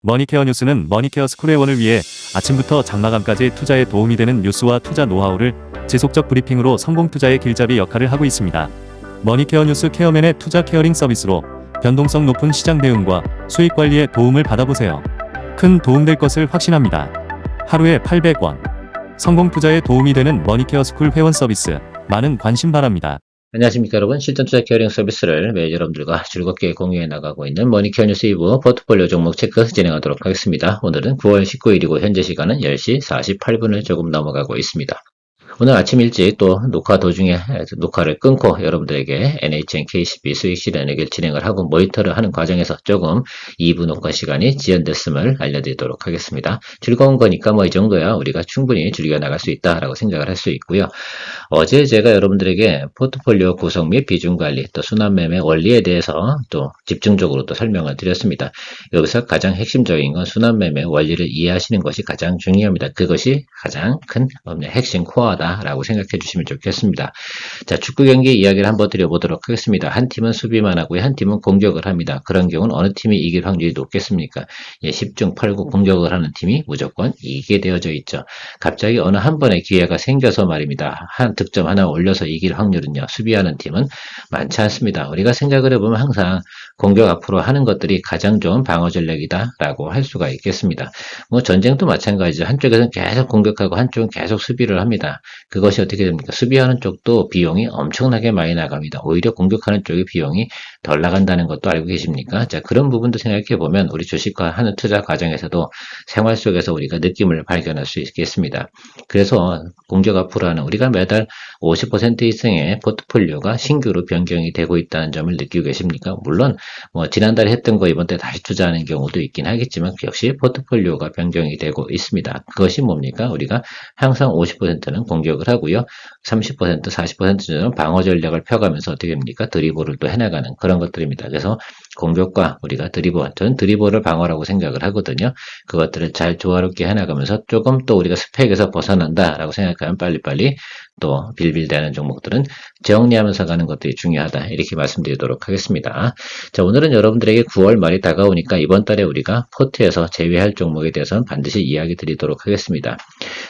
머니케어 뉴스는 머니케어 스쿨 회원을 위해 아침부터 장마감까지 투자에 도움이 되는 뉴스와 투자 노하우를 지속적 브리핑으로 성공 투자의 길잡이 역할을 하고 있습니다. 머니케어 뉴스 케어맨의 투자 케어링 서비스로 변동성 높은 시장 대응과 수익 관리에 도움을 받아보세요. 큰 도움될 것을 확신합니다. 하루에 800원. 성공 투자에 도움이 되는 머니케어 스쿨 회원 서비스, 많은 관심 바랍니다. 안녕하십니까 여러분. 실전 투자 케어링 서비스를 매일 여러분들과 즐겁게 공유해 나가고 있는 머니케어 뉴스 2부 포트폴리오 종목 체크 진행하도록 하겠습니다. 오늘은 9월 19일이고 현재 시간은 10시 48분을 조금 넘어가고 있습니다. 오늘 아침 일찍 또 녹화 도중에 녹화를 끊고 여러분들에게 NHN KCB 수익 실현 얘기를 진행을 하고 모니터를 하는 과정에서 조금 2부 녹화 시간이 지연됐음을 알려드리도록 하겠습니다. 즐거운 거니까 뭐 이 정도야 우리가 충분히 즐겨 나갈 수 있다라고 생각을 할 수 있고요. 어제 제가 여러분들에게 포트폴리오 구성 및 비중 관리 또 순환매매 원리에 대해서 또 집중적으로 또 설명을 드렸습니다. 여기서 가장 핵심적인 건 순환매매 원리를 이해하시는 것이 가장 중요합니다. 그것이 가장 큰 핵심 코어다라고 생각해 주시면 좋겠습니다. 자, 축구 경기 이야기를 한번 드려보도록 하겠습니다. 한 팀은 수비만 하고요. 한 팀은 공격을 합니다. 그런 경우는 어느 팀이 이길 확률이 높겠습니까? 10중 8구 공격을 하는 팀이 무조건 이기게 되어져 있죠. 갑자기 어느 한 번의 기회가 생겨서 말입니다. 한 득점 하나 올려서 이길 확률은요. 수비하는 팀은 많지 않습니다. 우리가 생각을 해보면 항상 공격 앞으로 하는 것들이 가장 좋은 방어 전략이다라고 할 수가 있겠습니다. 뭐 전쟁도 마찬가지죠. 한쪽에서는 계속 공격하고 한쪽은 계속 수비를 합니다. 그것이 어떻게 됩니까? 수비하는 쪽도 비용이 엄청나게 많이 나갑니다. 오히려 공격하는 쪽의 비용이 덜 나간다는 것도 알고 계십니까? 자, 그런 부분도 생각해 보면 우리 주식과 하는 투자 과정에서도 생활 속에서 우리가 느낌을 발견할 수 있겠습니다. 그래서 공격 앞으로 하는 우리가 매달 50% 이상의 포트폴리오가 신규로 변경이 되고 있다는 점을 느끼고 계십니까? 물론 뭐 지난달에 했던 거 이번 때 다시 투자하는 경우도 있긴 하겠지만 역시 포트폴리오가 변경이 되고 있습니다. 그것이 뭡니까? 우리가 항상 50%는 공격을 하고요. 30%, 40%는 방어 전략을 펴가면서 어떻게 됩니까? 드리블을 또 해나가는 그런 것들입니다. 그래서 공격과 우리가 저는 드리블을 방어라고 생각을 하거든요. 그것들을 잘 조화롭게 해나가면서 조금 또 우리가 스펙에서 벗어난다라고 생각하면 빨리빨리 또 빌빌대는 종목들은 정리하면서 가는 것들이 중요하다. 이렇게 말씀드리도록 하겠습니다. 자, 오늘은 여러분들에게 9월 말이 다가오니까 이번 달에 우리가 포트에서 제외할 종목에 대해서는 반드시 이야기 드리도록 하겠습니다.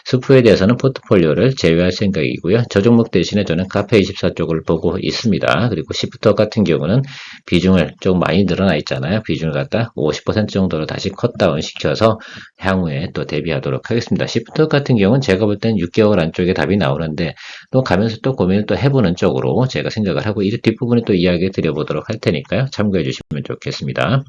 스프에 대해서는 포트폴리오를 제외할 생각이고요. 저 종목 대신에 저는 카페24 쪽을 보고 있습니다. 그리고 시프터 같은 경우는 비중을 좀 많이 늘어나 있잖아요. 비중을 갖다 50% 정도로 다시 컷다운 시켜서 향후에 또 대비하도록 하겠습니다. 시프터 같은 경우는 제가 볼 때는 6개월 안쪽에 답이 나오는데 또 가면서 또 고민을 또 해보는 쪽으로 제가 생각을 하고 이 뒷부분에 또 이야기 드려보도록 할 테니까요. 참고해 주시면 좋겠습니다.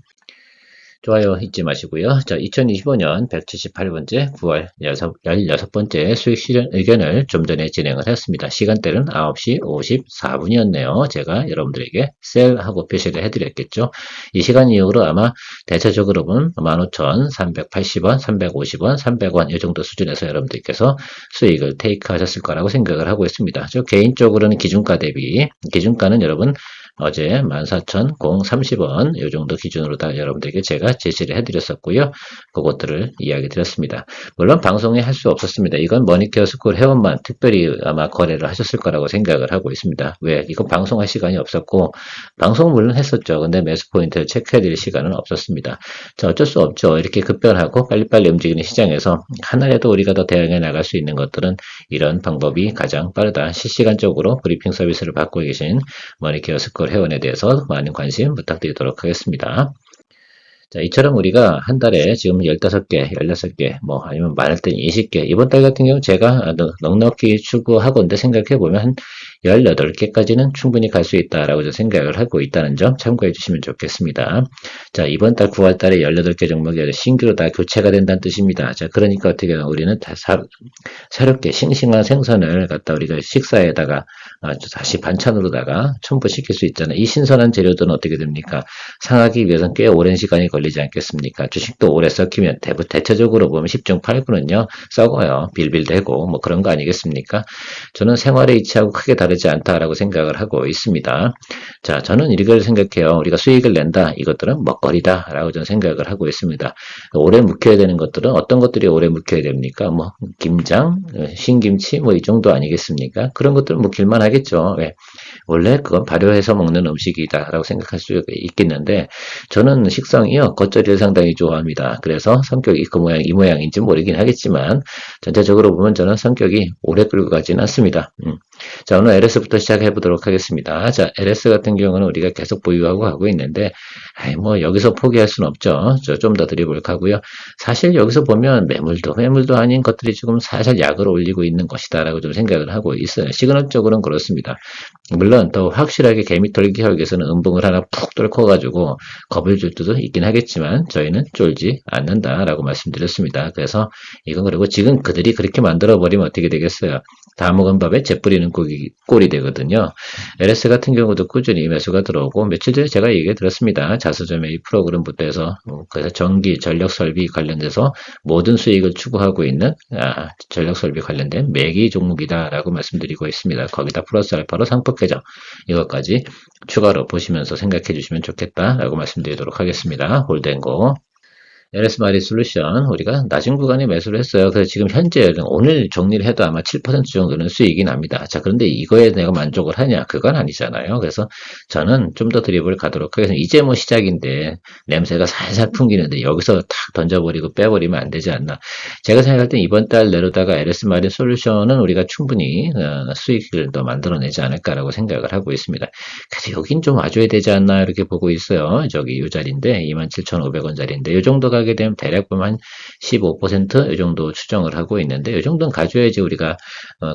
좋아요 잊지 마시고요. 자, 2025년 178번째 9월 16번째 수익 실현 의견을 좀 전에 진행을 했습니다. 시간대는 9시 54분이었네요. 제가 여러분들에게 셀하고 표시를 해드렸겠죠. 이 시간 이후로 아마 대체적으로는 15,380원, 350원, 300원 이 정도 수준에서 여러분들께서 수익을 테이크 하셨을 거라고 생각을 하고 있습니다. 저 개인적으로는 기준가 대비, 기준가는 여러분 어제 14,030원 이 정도 기준으로 다 여러분들에게 제가 제시를 해드렸었고요. 그것들을 이야기 드렸습니다. 물론 방송에 할 수 없었습니다. 이건 머니케어 스쿨 회원만 특별히 아마 거래를 하셨을 거라고 생각을 하고 있습니다. 왜? 이건 방송할 시간이 없었고 방송은 물론 했었죠. 근데 매수 포인트를 체크해드릴 시간은 없었습니다. 자, 어쩔 수 없죠. 이렇게 급변하고 빨리빨리 움직이는 시장에서 하나라도 우리가 더 대응해 나갈 수 있는 것들은 이런 방법이 가장 빠르다. 실시간적으로 브리핑 서비스를 받고 계신 머니케어 스쿨 회원에 대해서 많은 관심 부탁드리도록 하겠습니다. 자, 이처럼 우리가 한 달에 지금 15개, 16개, 뭐 아니면 많을 땐 20개, 이번 달 같은 경우 제가 넉넉히 추구하건데 생각해보면 한 18개까지는 충분히 갈 수 있다라고 생각을 하고 있다는 점 참고해 주시면 좋겠습니다. 자, 이번 달 9월 달에 18개 종목이 신규로 다 교체가 된다는 뜻입니다. 자, 그러니까 어떻게 우리는 다 새롭게 싱싱한 생선을 갖다 우리가 식사에다가 다시 반찬으로다가 첨부시킬 수 있잖아요. 이 신선한 재료들은 어떻게 됩니까? 상하기 위해서는 꽤 오랜 시간이 걸리지 않겠습니까? 주식도 오래 썩히면 대체적으로 보면 10중 8구는요 썩어요. 빌빌대고 뭐 그런 거 아니겠습니까? 저는 생활의 이치하고 크게 다르지 다르지 않다라고 생각을 하고 있습니다. 자, 저는 이걸 생각해요. 우리가 수익을 낸다. 이것들은 먹거리다라고 저는 생각을 하고 있습니다. 오래 묵혀야 되는 것들은 어떤 것들이 오래 묵혀야 됩니까? 뭐 김장, 신김치 뭐 이 정도 아니겠습니까? 그런 것들은 묵힐만 하겠죠. 왜? 원래 그건 발효해서 먹는 음식이다라고 생각할 수 있겠는데 저는 식성이요 겉절이를 상당히 좋아합니다. 그래서 성격이 그 모양 이 모양인지 모르긴 하겠지만 전체적으로 보면 저는 성격이 오래 끌고 가지는 않습니다. 자, 오늘 LS부터 시작해 보도록 하겠습니다. 자, LS 같은 경우는 우리가 계속 보유하고 하고 있는데 뭐 여기서 포기할 수는 없죠. 좀 더 드리블 하고요. 사실 여기서 보면 매물도 아닌 것들이 지금 살살 약을 올리고 있는 것이다라고 좀 생각을 하고 있어요. 시그널적으로는 그렇습니다. 물론 더 확실하게 개미털기 혈기에서는 음봉을 하나 푹 뚫고가지고 겁을 줄 수도 있긴 하겠지만 저희는 쫄지 않는다라고 말씀드렸습니다. 그래서 이건 그리고 지금 그들이 그렇게 만들어버리면 어떻게 되겠어요? 다 먹은 밥에 재 뿌리는 꼴이 되거든요. LS 같은 경우도 꾸준히 매수가 들어오고 며칠 전에 제가 얘기 들었습니다. 자수점의 이 프로그램부터 해서 그래서 전기, 전력 설비 관련돼서 모든 수익을 추구하고 있는 전력 설비 관련된 매기 종목이다라고 말씀드리고 있습니다. 거기다 플러스 알파로 상품 계정 이것까지 추가로 보시면서 생각해 주시면 좋겠다라고 말씀드리도록 하겠습니다. 홀덴고 LS 마리 솔루션 우리가 낮은 구간에 매수를 했어요. 그래서 지금 현재 오늘 정리를 해도 아마 7% 정도는 수익이 납니다. 자, 그런데 이거에 내가 만족을 하냐? 그건 아니잖아요. 그래서 저는 좀 더 드립을 가도록 하겠습니다. 이제 뭐 시작인데 냄새가 살살 풍기는데 여기서 탁 던져버리고 빼버리면 안 되지 않나. 제가 생각할 땐 이번 달 내로다가 LS 마리 솔루션은 우리가 충분히 수익을 더 만들어내지 않을까라고 생각을 하고 있습니다. 그래서 여긴 좀 와줘야 되지 않나 이렇게 보고 있어요. 저기 이 자리인데 27,500원짜리인데 이 정도가 하게 되면 대략 보면 15%이 정도 추정을 하고 있는데 이 정도는 가져야지 우리가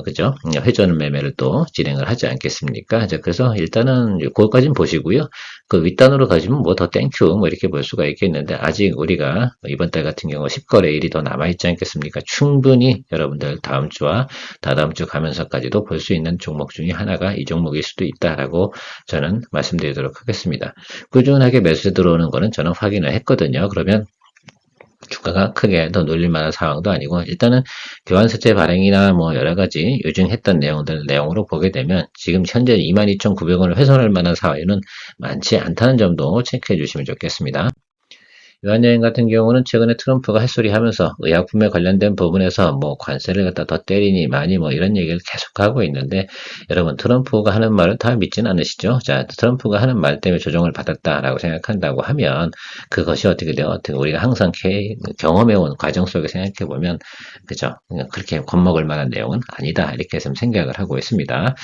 그죠? 회전 매매를 또 진행을 하지 않겠습니까? 자, 그래서 일단은 그것까지는 보시고요. 그 윗단으로 가시면 뭐 더 땡큐 뭐 이렇게 볼 수가 있겠는데 아직 우리가 이번 달 같은 경우 10거래일이 더 남아있지 않겠습니까? 충분히 여러분들 다음 주와 다다음 주 가면서까지도 볼 수 있는 종목 중에 하나가 이 종목일 수도 있다라고 저는 말씀드리도록 하겠습니다. 꾸준하게 매수 들어오는 거는 저는 확인을 했거든요. 그러면 주가가 크게 더 눌릴 만한 상황도 아니고 일단은 교환세제 발행이나 뭐 여러 가지 요즘 했던 내용으로 보게 되면 지금 현재 22,900원을 훼손할 만한 사유는 많지 않다는 점도 체크해 주시면 좋겠습니다. 유한여행 같은 경우는 최근에 트럼프가 햇소리 하면서 의약품에 관련된 부분에서 뭐 관세를 갖다 더 때리니 많이 뭐 이런 얘기를 계속하고 있는데 여러분 트럼프가 하는 말을 다 믿지는 않으시죠? 자, 트럼프가 하는 말 때문에 조정을 받았다라고 생각한다고 하면 그것이 어떻게 돼요? 어떻게 우리가 항상 경험해온 과정 속에 생각해보면 그죠? 그렇게 겁먹을 만한 내용은 아니다 이렇게 좀 생각을 하고 있습니다.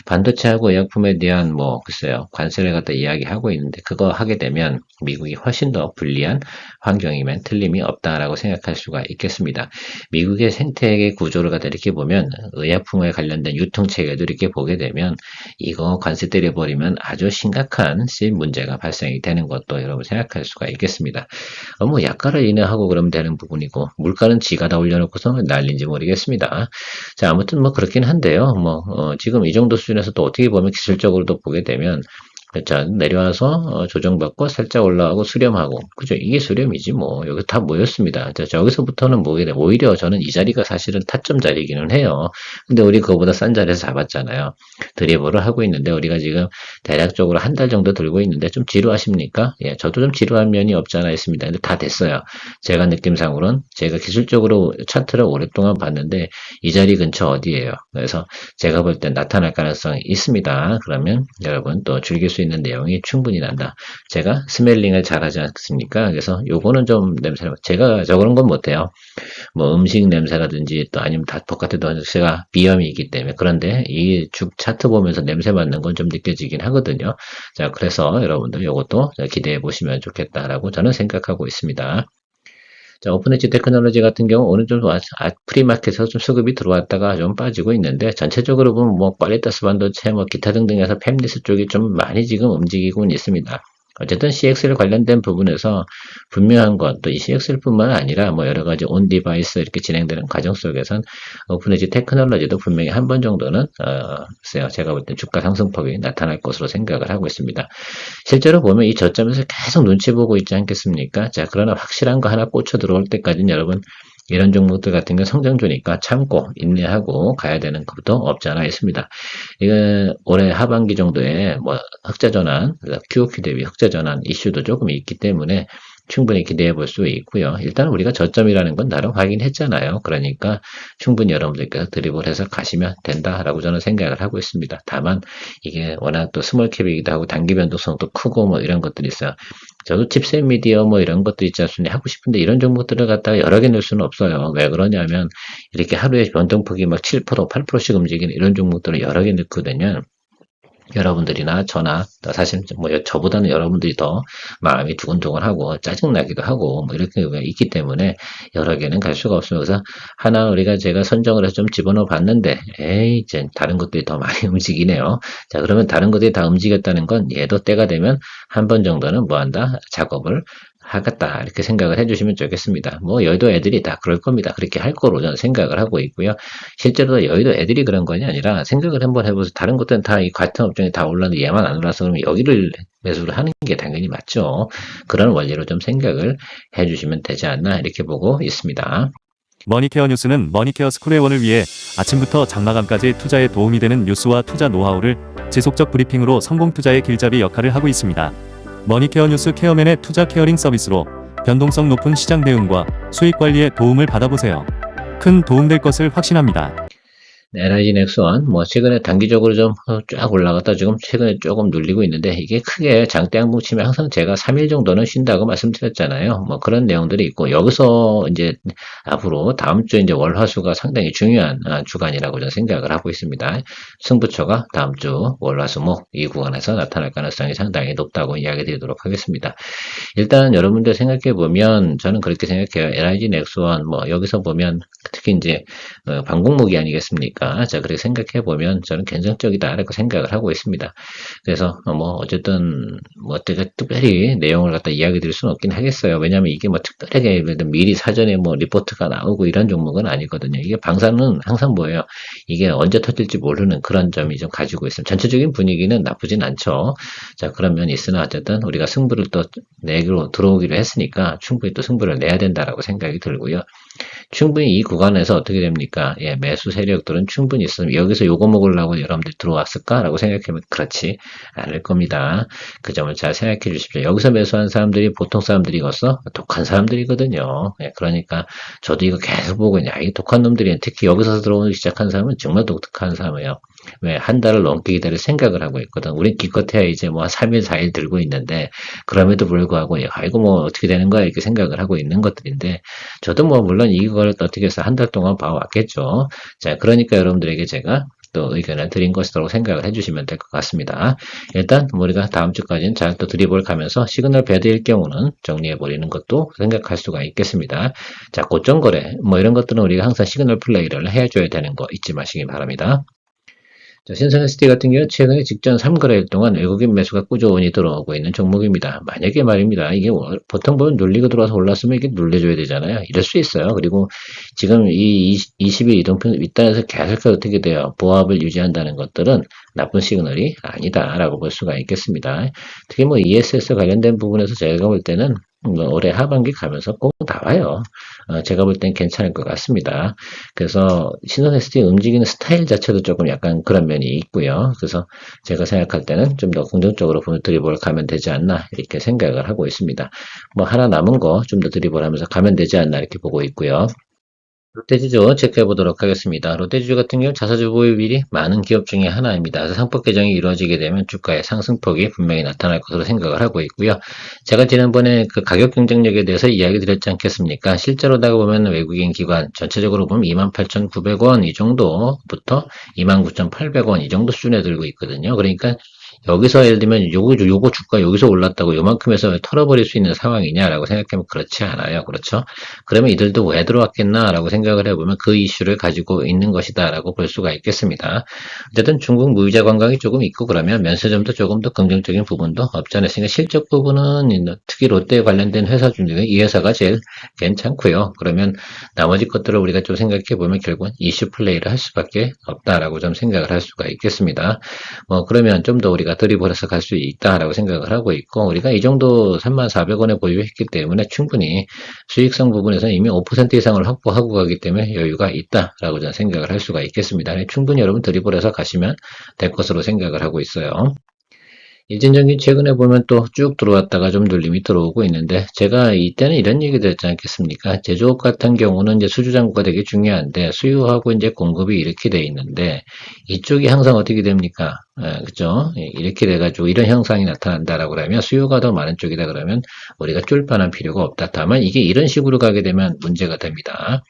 반도체하고 의약품에 대한 뭐 글쎄요 관세를 갖다 이야기하고 있는데 그거 하게 되면 미국이 훨씬 더 불리한 환경이면 틀림이 없다라고 생각할 수가 있겠습니다. 미국의 생태계 구조를 갖다 이렇게 보면 의약품에 관련된 유통체계도 이렇게 보게 되면 이거 관세 때려버리면 아주 심각한 문제가 발생이 되는 것도 여러분 생각할 수가 있겠습니다. 뭐 약가를 인하하고 그러면 되는 부분이고 물가는 지가 다 올려놓고서 난리인지 모르겠습니다. 자, 아무튼 뭐 그렇긴 한데요. 지금 이 정도 수준에서 또 어떻게 보면 기술적으로도 보게 되면 자, 내려와서 조정받고 살짝 올라가고 수렴하고 그죠? 이게 수렴이지 뭐 여기 다 모였습니다. 자, 여기서부터는 오히려 저는 이 자리가 사실은 타점 자리기는 해요. 근데 우리 그거보다 싼 자리에서 잡았잖아요. 드리블을 하고 있는데 우리가 지금 대략적으로 한 달 정도 들고 있는데 좀 지루하십니까? 예, 저도 좀 지루한 면이 없지 않아 있습니다. 근데 다 됐어요. 제가 느낌상으로는 제가 기술적으로 차트를 오랫동안 봤는데 이 자리 근처 어디예요? 그래서 제가 볼 땐 나타날 가능성이 있습니다. 그러면 여러분 또 즐길 수 있는 내용이 충분히 난다. 제가 스멜링을 잘하지 않습니까? 그래서 요거는 좀 냄새가 제가 저런 건 못해요. 뭐 음식 냄새라든지 또 아니면 다 똑같아도 제가 비염이 있기 때문에 그런데 이 쭉 차트 보면서 냄새 맡는 건 좀 느껴지긴 하거든요. 자, 그래서 여러분들 요것도 기대해 보시면 좋겠다라고 저는 생각하고 있습니다. 자, 오픈엣지 테크놀로지 같은 경우 오늘 좀 프리마켓에서 좀 수급이 들어왔다가 좀 빠지고 있는데 전체적으로 보면 뭐 퀄리타스 반도체 뭐 기타 등등해서 팹리스 쪽이 좀 많이 지금 움직이고는 있습니다. 어쨌든 CXL 관련된 부분에서 분명한 것, 또 이 CXL뿐만 아니라 뭐 여러 가지 온 디바이스 이렇게 진행되는 과정 속에선 오픈엣지 테크놀로지도 분명히 한 번 정도는 글쎄요, 제가 볼 땐 주가 상승폭이 나타날 것으로 생각을 하고 있습니다. 실제로 보면 이 저점에서 계속 눈치 보고 있지 않겠습니까? 자, 그러나 확실한 거 하나 꽂혀 들어올 때까지는 여러분 이런 종목들 같은 경우 성장주니까 참고 인내하고 가야 되는 것도 없지 않아 있습니다. 이거 올해 하반기 정도에 뭐 흑자 전환, QOQ 대비 흑자 전환 이슈도 조금 있기 때문에 충분히 기대해 볼 수 있고요. 일단 우리가 저점이라는 건 나름 확인했잖아요. 그러니까 충분히 여러분들께서 드립을 해서 가시면 된다라고 저는 생각을 하고 있습니다. 다만 이게 워낙 또 스몰캡이기도 하고 단기 변동성도 크고 뭐 이런 것들이 있어요. 저도 칩셋 미디어 뭐 이런 것도 있지 않습니까? 하고 싶은데 이런 종목들을 갖다가 여러 개 넣을 수는 없어요. 왜 그러냐면 이렇게 하루에 변동폭이 막 7%, 8%씩 움직이는 이런 종목들을 여러 개 넣거든요. 여러분들이나 저나 사실 뭐 저보다는 여러분들이 더 마음이 두근두근하고 짜증나기도 하고 뭐 이렇게 있기 때문에 여러 개는 갈 수가 없어요. 그래서 하나 제가 선정을 해서 좀 집어넣어 봤는데 에이 이제 다른 것들이 더 많이 움직이네요. 자 그러면 다른 것들이 다 움직였다는 건 얘도 때가 되면 한 번 정도는 뭐 한다 작업을 하겠다 이렇게 생각을 해주시면 좋겠습니다. 뭐 여의도 애들이 다 그럴 겁니다. 그렇게 할 거로 저는 생각을 하고 있고요. 실제로 여의도 애들이 그런 건이 아니라 생각을 한번 해보세요. 다른 것들은 다 이 같은 업종이 다 올랐는데 얘만 안 올라서 그러면 여기를 매수를 하는 게 당연히 맞죠. 그런 원리로 좀 생각을 해주시면 되지 않나 이렇게 보고 있습니다. 머니케어 뉴스는 머니케어 스쿨회원을 위해 아침부터 장마감까지 투자에 도움이 되는 뉴스와 투자 노하우를 지속적 브리핑으로 성공 투자의 길잡이 역할을 하고 있습니다. 머니케어 뉴스 케어맨의 투자 케어링 서비스로 변동성 높은 시장 대응과 수익 관리에 도움을 받아보세요. 큰 도움될 것을 확신합니다. LIG 넥스원 뭐 최근에 단기적으로 좀 쫙 올라갔다 지금 최근에 조금 눌리고 있는데 이게 크게 장대 항봉 치면 항상 제가 3일 정도는 쉰다고 말씀드렸잖아요. 뭐 그런 내용들이 있고 여기서 이제 앞으로 다음 주 이제 월화수가 상당히 중요한 주간이라고 저는 생각을 하고 있습니다. 승부처가 다음 주 월화수목 이 구간에서 나타날 가능성이 상당히 높다고 이야기 드리도록 하겠습니다. 일단 여러분들 생각해 보면 저는 그렇게 생각해요. LIG 넥스원 뭐 여기서 보면 특히 이제 방공무기 아니겠습니까? 자, 그렇게 생각해 보면 저는 긍정적이다라고 생각을 하고 있습니다. 그래서 뭐 어쨌든 뭐 특별히 내용을 갖다 이야기 드릴 수는 없긴 하겠어요. 왜냐하면 이게 뭐 특별하게 미리 사전에 뭐 리포트가 나오고 이런 종목은 아니거든요. 이게 방사는 항상 뭐예요? 이게 언제 터질지 모르는 그런 점이 좀 가지고 있습니다. 전체적인 분위기는 나쁘진 않죠. 자, 그러면 있으나 어쨌든 우리가 승부를 또 내기로 들어오기로 했으니까 충분히 또 승부를 내야 된다라고 생각이 들고요. 충분히 이 구간에서 어떻게 됩니까? 예, 매수 세력들은 충분히 있으면 여기서 요거 먹으려고 여러분들이 들어왔을까라고 생각하면 그렇지 않을 겁니다. 그 점을 잘 생각해 주십시오. 여기서 매수한 사람들이 보통 사람들이겠어? 독한 사람들이거든요. 예, 그러니까 저도 이거 계속 보고 있냐. 이 독한 놈들이 특히 여기서 들어오기 시작한 사람은 정말 독특한 사람이에요. 왜 한 달을 넘게 기다릴 생각을 하고 있거든. 우린 기껏해야 이제 뭐 3일, 4일 들고 있는데 그럼에도 불구하고 아이고 뭐 어떻게 되는 거야 이렇게 생각을 하고 있는 것들인데 저도 뭐 물론 이걸 어떻게 해서 한 달 동안 봐왔겠죠. 자, 그러니까 여러분들에게 제가 또 의견을 드린 것이라고 생각을 해주시면 될 것 같습니다. 일단 우리가 다음 주까지는 잘 또 드리볼 가면서 시그널 배드일 경우는 정리해버리는 것도 생각할 수가 있겠습니다. 자, 고점 거래 뭐 이런 것들은 우리가 항상 시그널 플레이를 해줘야 되는 거 잊지 마시기 바랍니다. 자, 신성 ST 같은 경우는 최근에 직전 3거래일 동안 외국인 매수가 꾸준히 들어오고 있는 종목입니다. 만약에 말입니다. 이게 보통 보면 눌리고 들어와서 올랐으면 이게 눌려줘야 되잖아요. 이럴 수 있어요. 그리고 지금 이 20일 이동평 윗단에서 계속 어떻게 돼요? 보합을 유지한다는 것들은 나쁜 시그널이 아니다라고 볼 수가 있겠습니다. 특히 뭐 ESS 관련된 부분에서 제가 볼 때는 올해 하반기 가면서 꼭 나와요. 제가 볼 땐 괜찮을 것 같습니다. 그래서 신성 ST 움직이는 스타일 자체도 조금 약간 그런 면이 있고요. 그래서 제가 생각할 때는 좀 더 긍정적으로 드리블 가면 되지 않나 이렇게 생각을 하고 있습니다. 뭐 하나 남은 거 좀 더 드리블 하면서 가면 되지 않나 이렇게 보고 있고요. 롯데지주 체크해 보도록 하겠습니다. 롯데지주 같은 경우 자사주 보유율이 많은 기업 중에 하나입니다. 그래서 상법 개정이 이루어지게 되면 주가의 상승폭이 분명히 나타날 것으로 생각을 하고 있고요. 제가 지난번에 그 가격 경쟁력에 대해서 이야기 드렸지 않겠습니까? 실제로다가 보면 외국인 기관 전체적으로 보면 28,900원 이 정도부터 29,800원 이 정도 수준에 들고 있거든요. 그러니까 여기서 예를 들면 요거 주가 여기서 올랐다고 요만큼 해서 털어버릴 수 있는 상황이냐라고 생각하면 그렇지 않아요. 그렇죠? 그러면 이들도 왜 들어왔겠나라고 생각을 해보면 그 이슈를 가지고 있는 것이다라고 볼 수가 있겠습니다. 어쨌든 중국 무이자 관광이 조금 있고 그러면 면세점도 조금 더 긍정적인 부분도 없지 않았으니까 실적 부분은 특히 롯데에 관련된 회사 중에 이 회사가 제일 괜찮고요. 그러면 나머지 것들을 우리가 좀 생각해 보면 결국은 이슈 플레이를 할 수밖에 없다라고 좀 생각을 할 수가 있겠습니다. 그러면 좀 더 우리가 들이벌어서 갈 수 있다라고 생각을 하고 있고, 우리가 이 정도 34,400원에 보유했기 때문에 충분히 수익성 부분에서 이미 5% 이상을 확보하고 가기 때문에 여유가 있다라고 저는 생각을 할 수가 있겠습니다. 충분히 여러분 들이벌어서 가시면 될 것으로 생각을 하고 있어요. 일진전기 최근에 보면 또 쭉 들어왔다가 좀 눌림이 들어오고 있는데, 제가 이때는 이런 얘기 드렸지 않겠습니까? 제조업 같은 경우는 이제 수주장구가 되게 중요한데, 수요하고 이제 공급이 이렇게 돼 있는데, 이쪽이 항상 어떻게 됩니까? 그죠? 이렇게 돼가지고 이런 형상이 나타난다라고 그러면 수요가 더 많은 쪽이다 그러면 우리가 쫄판할 필요가 없다. 다만 이게 이런 식으로 가게 되면 문제가 됩니다.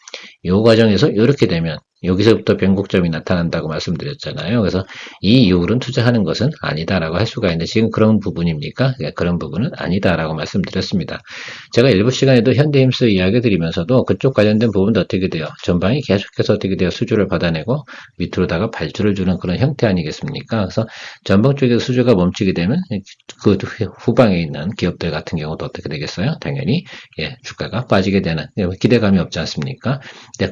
이 과정에서 이렇게 되면 여기서부터 변곡점이 나타난다고 말씀드렸잖아요. 그래서 이 이후로는 투자하는 것은 아니다라고 할 수가 있는데 지금 그런 부분입니까? 그런 부분은 아니다라고 말씀드렸습니다. 제가 일부 시간에도 현대힘스 이야기 드리면서도 그쪽 관련된 부분도 어떻게 돼요? 전방이 계속해서 어떻게 돼요? 수주를 받아내고 밑으로다가 발주를 주는 그런 형태 아니겠습니까? 그래서 전방 쪽에서 수주가 멈추게 되면 그 후방에 있는 기업들 같은 경우도 어떻게 되겠어요? 당연히 주가가 빠지게 되는 기대감이 없지 않습니까?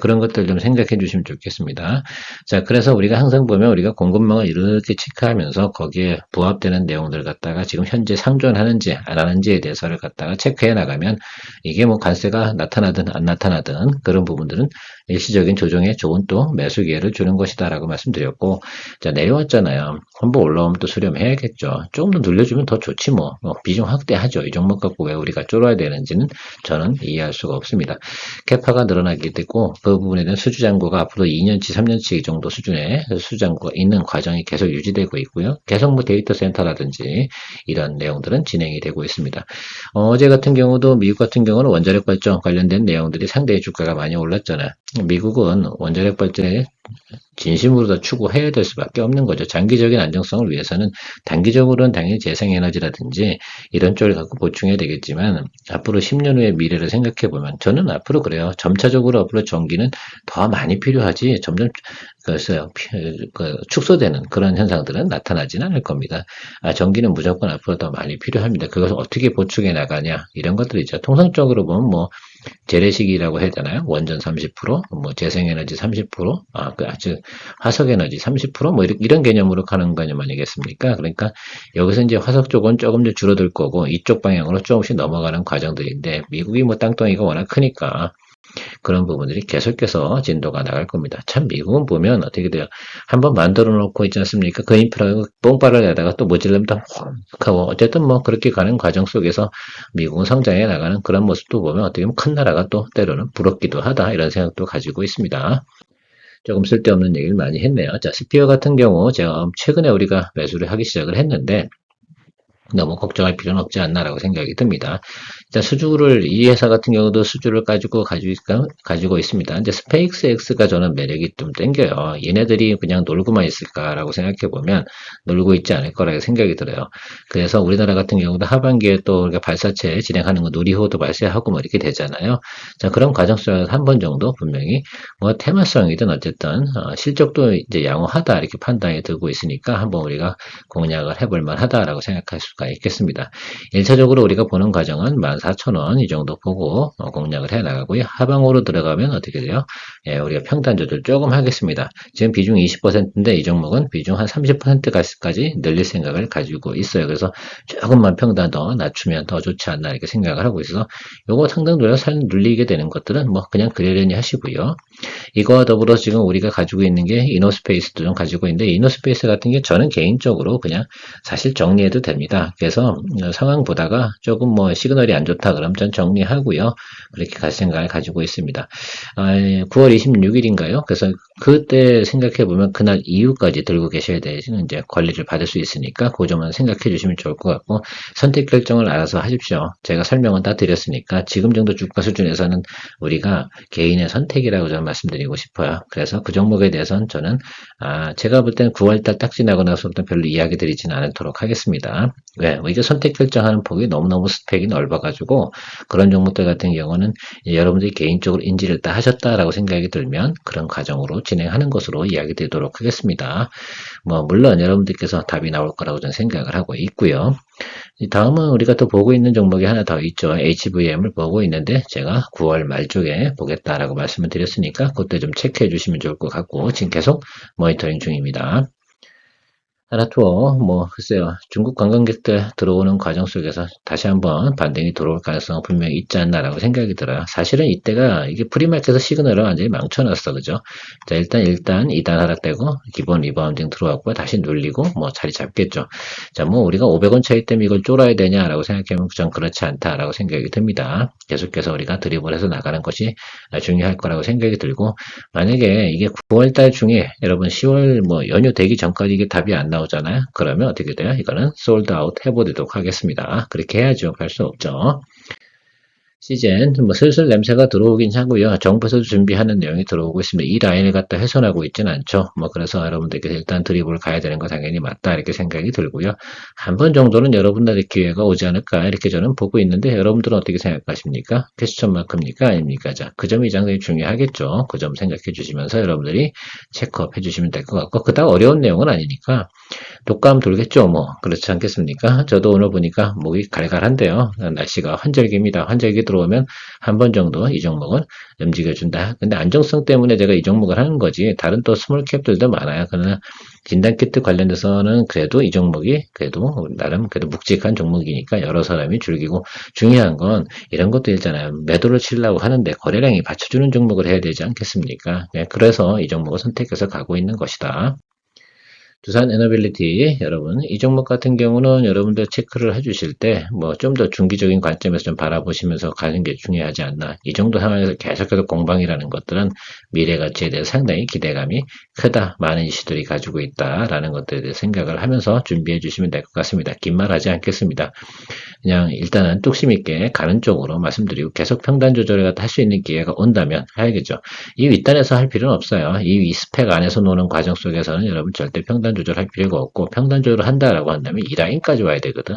그런 것들 좀 생각해 주시면 좋겠습니다. 자, 그래서 우리가 항상 보면 우리가 공급망을 이렇게 체크하면서 거기에 부합되는 내용들 갖다가 지금 현재 상존하는지 안 하는지에 대해서를 갖다가 체크해 나가면 이게 뭐 관세가 나타나든 안 나타나든 그런 부분들은 일시적인 조정에 좋은 또 매수 기회를 주는 것이다라고 말씀드렸고, 자, 내려왔잖아요. 한번 올라오면 또 수렴해야겠죠. 조금 더 늘려주면 더 좋지 뭐. 비중 확대하죠. 이 종목 갖고 왜 우리가 쫄아야 되는지는 저는 이해할 수가 없습니다. 캐파가 늘어나게 되고 그 부분에 대한 수주 잔고가 앞으로 2년치, 3년치 정도 수준의 수주 잔고가 있는 과정이 계속 유지되고 있고요. 계속 뭐 데이터 센터라든지 이런 내용들은 진행이 되고 있습니다. 어제 같은 경우도 미국 같은 경우는 원자력 발전 관련된 내용들이 상당히 주가가 많이 올랐잖아요. 미국은 원자력 발전에 진심으로 더 추구해야 될 수밖에 없는 거죠. 장기적인 안정성을 위해서는 단기적으로는 당연히 재생에너지라든지 이런 쪽을 갖고 보충해야 되겠지만 앞으로 10년 후의 미래를 생각해 보면 저는 앞으로 그래요. 점차적으로 앞으로 전기는 더 많이 필요하지 점점 축소되는 그런 현상들은 나타나지는 않을 겁니다. 전기는 무조건 앞으로 더 많이 필요합니다. 그것을 어떻게 보충해 나가냐 이런 것들이죠. 통상적으로 보면 뭐 재래식이라고 해야 되나요? 원전 30%, 뭐 재생에너지 30%, 즉 화석에너지 30%, 뭐 이런 개념으로 가는 개념 아니겠습니까? 그러니까 여기서 이제 화석 쪽은 조금 더 줄어들 거고 이쪽 방향으로 조금씩 넘어가는 과정들인데 미국이 뭐 땅덩이가 워낙 크니까 그런 부분들이 계속해서 진도가 나갈 겁니다. 참 미국은 보면 어떻게 돼요? 한번 만들어 놓고 있지 않습니까? 그 인프라가 뽕발을 내다가 또 모질르면 또 하고 어쨌든 뭐 그렇게 가는 과정 속에서 미국은 성장해 나가는 그런 모습도 보면 어떻게 보면 큰 나라가 또 때로는 부럽기도 하다 이런 생각도 가지고 있습니다. 조금 쓸데없는 얘기를 많이 했네요. 자, 스피어 같은 경우 제가 최근에 우리가 매수를 하기 시작을 했는데 너무 걱정할 필요는 없지 않나라고 생각이 듭니다. 자, 이 회사 같은 경우도 수주를 가지고 있습니다. 이제 스페이스 X가 저는 매력이 좀 땡겨요. 얘네들이 그냥 놀고만 있을까라고 생각해보면 놀고 있지 않을 거라고 생각이 들어요. 그래서 우리나라 같은 경우도 하반기에 또 우리가 발사체 진행하는 거 누리호도 발사하고 뭐 이렇게 되잖아요. 자, 그런 과정 속에서 한 번 정도 분명히 뭐 테마성이든 어쨌든 실적도 이제 양호하다 이렇게 판단이 들고 있으니까 한번 우리가 공략을 해볼 만하다라고 생각할 수가 있겠습니다. 1차적으로 우리가 보는 과정은 14,000원 이 정도 보고 공략을 해 나가고요. 하방으로 들어가면 어떻게 돼요? 우리가 평단 조절 조금 하겠습니다. 지금 비중 20%인데 이 종목은 비중 한 30%까지 늘릴 생각을 가지고 있어요. 그래서 조금만 평단 더 낮추면 더 좋지 않나 이렇게 생각을 하고 있어서 요거 상당 노력 살 눌리게 되는 것들은 뭐 그냥 그러려니 하시고요. 이거와 더불어 지금 우리가 가지고 있는 게 이노스페이스도 좀 가지고 있는데 이노스페이스 같은 게 저는 개인적으로 그냥 사실 정리해도 됩니다. 그래서 상황 보다가 조금 뭐 시그널이 안 좋다 그럼 전 정리하고요. 그렇게 갈 생각을 가지고 있습니다. 9월 26일인가요? 그래서 그때 생각해 보면 그날 이후까지 들고 계셔야 되는 이제 권리를 받을 수 있으니까 그 점은 생각해 주시면 좋을 것 같고 선택 결정을 알아서 하십시오. 제가 설명은 다 드렸으니까 지금 정도 주가 수준에서는 우리가 개인의 선택이라고 저는 말씀드리고 싶어요. 그래서 그 종목에 대해서는 저는 제가 볼 때는 9월달 딱 지나고 나서부터 별로 이야기 드리지는 않도록 하겠습니다. 왜? 이게 선택 결정하는 폭이 너무너무 스펙이 넓어가지고 그런 종목들 같은 경우는 여러분들이 개인적으로 인지를 다 하셨다라고 생각이 들면 그런 과정으로 진행하는 것으로 이야기 드리도록 하겠습니다. 뭐 물론 여러분들께서 답이 나올 거라고 저는 생각을 하고 있고요. 다음은 우리가 또 보고 있는 종목이 하나 더 있죠. HVM을 보고 있는데 제가 9월 말 쪽에 보겠다라고 말씀을 드렸으니까 그때 좀 체크해 주시면 좋을 것 같고 지금 계속 모니터링 중입니다. 하나투어, 글쎄요. 중국 관광객들 들어오는 과정 속에서 다시 한번 반등이 들어올 가능성은 분명히 있지 않나라고 생각이 들어요. 사실은 이때가 이게 프리마켓에서 시그널을 완전히 망쳐놨어, 그죠? 자, 일단 2단 하락되고, 기본 리바운딩 들어왔고, 다시 눌리고, 자리 잡겠죠. 자, 우리가 500원 차이 때문에 이걸 쫄아야 되냐라고 생각하면 전 그렇지 않다라고 생각이 듭니다. 계속해서 우리가 드리블해서 나가는 것이 중요할 거라고 생각이 들고, 만약에 이게 9월달 중에 여러분 10월 연휴 되기 전까지 이게 답이 안 나오잖아요. 그러면 어떻게 돼요? 이거는 솔드 아웃 해보도록 하겠습니다. 그렇게 해야죠. 할 수 없죠. 시즌 슬슬 냄새가 들어오긴 하고요. 정부에서도 준비하는 내용이 들어오고 있습니다. 이 라인을 갖다 훼손하고 있지는 않죠. 그래서 여러분들께서 일단 드리블 가야 되는 거 당연히 맞다 이렇게 생각이 들고요. 한 번 정도는 여러분들의 기회가 오지 않을까 이렇게 저는 보고 있는데 여러분들은 어떻게 생각하십니까? 퀘스천 마크입니까? 아닙니까? 자, 그 점이 상당히 중요하겠죠. 그 점 생각해 주시면서 여러분들이 체크업 해주시면 될 것 같고 그닥 어려운 내용은 아니니까 독감 돌겠죠, 그렇지 않겠습니까? 저도 오늘 보니까 목이 갈갈한데요. 날씨가 환절기입니다. 환절기 들어오면 한 번 정도 이 종목은 움직여준다. 근데 안정성 때문에 제가 이 종목을 하는 거지. 다른 또 스몰캡들도 많아요. 그러나 진단키트 관련돼서는 그래도 이 종목이 나름 묵직한 종목이니까 여러 사람이 즐기고 중요한 건 이런 것도 있잖아요. 매도를 치려고 하는데 거래량이 받쳐주는 종목을 해야 되지 않겠습니까? 네, 그래서 이 종목을 선택해서 가고 있는 것이다. 두산 에너빌리티 여러분 이 종목 같은 경우는 여러분들 체크를 해주실 때 좀 더 중기적인 관점에서 좀 바라보시면서 가는 게 중요하지 않나. 이 정도 상황에서 계속해서 공방이라는 것들은 미래 가치에 대해서 상당히 기대감이 크다. 많은 이슈들이 가지고 있다라는 것들에 대해 생각을 하면서 준비해 주시면 될 것 같습니다. 긴 말 하지 않겠습니다. 그냥 일단은 뚝심 있게 가는 쪽으로 말씀드리고 계속 평단 조절을 갖다 할 수 있는 기회가 온다면 해야겠죠. 이 윗단에서 할 필요는 없어요. 이 스펙 안에서 노는 과정 속에서는 여러분 절대 평단 조절할 필요가 없고 평단 조절을 한다라고 한다면 이 라인까지 와야 되거든.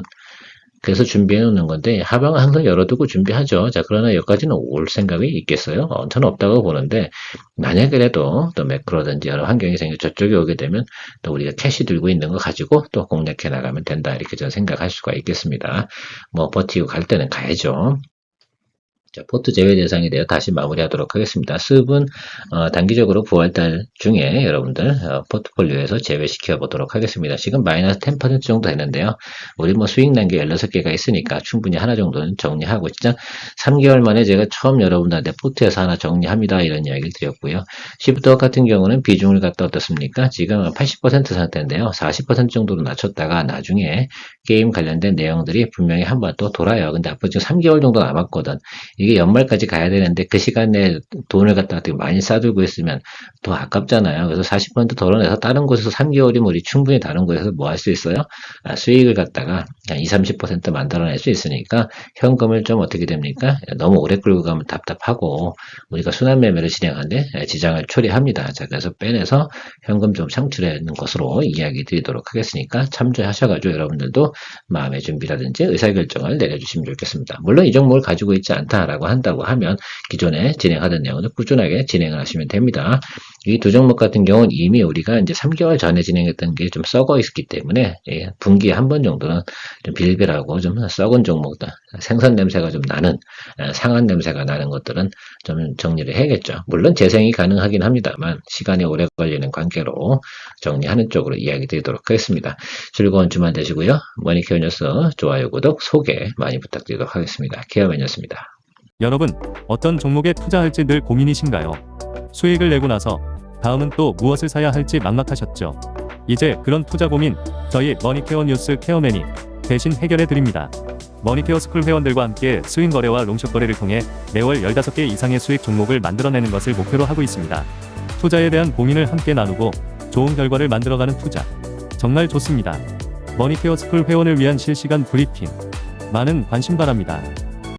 그래서 준비해 놓는 건데 하방은 항상 열어두고 준비하죠. 자, 그러나 여기까지는 올 생각이 있겠어요? 저는 없다고 보는데 만약에라도 또 매크로든지 여러 환경이 생겨 저쪽에 오게 되면 또 우리가 캐시 들고 있는 거 가지고 또 공략해 나가면 된다 이렇게 저는 생각할 수가 있겠습니다. 버티고 갈 때는 가야죠. 자, 포트 제외 대상에 대해 다시 마무리하도록 하겠습니다. 습은 단기적으로 9월달 중에 여러분들 포트폴리오에서 제외시켜 보도록 하겠습니다. 지금 마이너스 10% 정도 되는데요. 우리 수익 난 게 16개가 있으니까 충분히 하나 정도는 정리하고 진짜 3개월 만에 제가 처음 여러분들한테 포트에서 하나 정리합니다. 이런 이야기를 드렸고요. 시프트웍 같은 경우는 비중을 갖다 어떻습니까? 지금 80% 상태인데요. 40% 정도로 낮췄다가 나중에 게임 관련된 내용들이 분명히 한 번 또 돌아요. 근데 앞으로 지금 3개월 정도 남았거든. 이게 연말까지 가야 되는데 그 시간에 돈을 갖다가 되게 많이 싸들고 있으면 더 아깝잖아요. 그래서 40% 덜어내서 다른 곳에서 3개월이면 우리 충분히 다른 곳에서 뭐 할 수 있어요? 수익을 갖다가 20, 30% 만들어낼 수 있으니까 현금을 좀 어떻게 됩니까? 너무 오래 끌고 가면 답답하고 우리가 순환 매매를 진행하는데 지장을 초래합니다. 자, 그래서 빼내서 현금 좀 창출하는 것으로 이야기 드리도록 하겠으니까 참조하셔가지고 여러분들도 마음의 준비라든지 의사결정을 내려주시면 좋겠습니다. 물론 이 종목을 가지고 있지 않다라고 한다고 하면 기존에 진행하던 내용을 꾸준하게 진행을 하시면 됩니다. 이 두 종목 같은 경우는 이미 우리가 이제 3개월 전에 진행했던 게 좀 썩어 있기 때문에 분기에 한 번 정도는 좀 빌빌하고 좀 썩은 종목들, 생선 냄새가 좀 나는 상한 냄새가 나는 것들은 좀 정리를 해야겠죠. 물론 재생이 가능하긴 합니다만 시간이 오래 걸리는 관계로 정리하는 쪽으로 이야기 드리도록 하겠습니다. 즐거운 주말 되시고요. 머니케어 뉴스 좋아요, 구독, 소개 많이 부탁드리도록 하겠습니다. 케어맨이었습니다. 여러분, 어떤 종목에 투자할지 늘 고민이신가요? 수익을 내고 나서 다음은 또 무엇을 사야 할지 막막하셨죠? 이제 그런 투자 고민 저희 머니케어 뉴스 케어맨이 대신 해결해 드립니다. 머니케어 스쿨 회원들과 함께 스윙 거래와 롱숏 거래를 통해 매월 15개 이상의 수익 종목을 만들어내는 것을 목표로 하고 있습니다. 투자에 대한 고민을 함께 나누고 좋은 결과를 만들어가는 투자 정말 좋습니다. 머니케어 스쿨 회원을 위한 실시간 브리핑 많은 관심 바랍니다.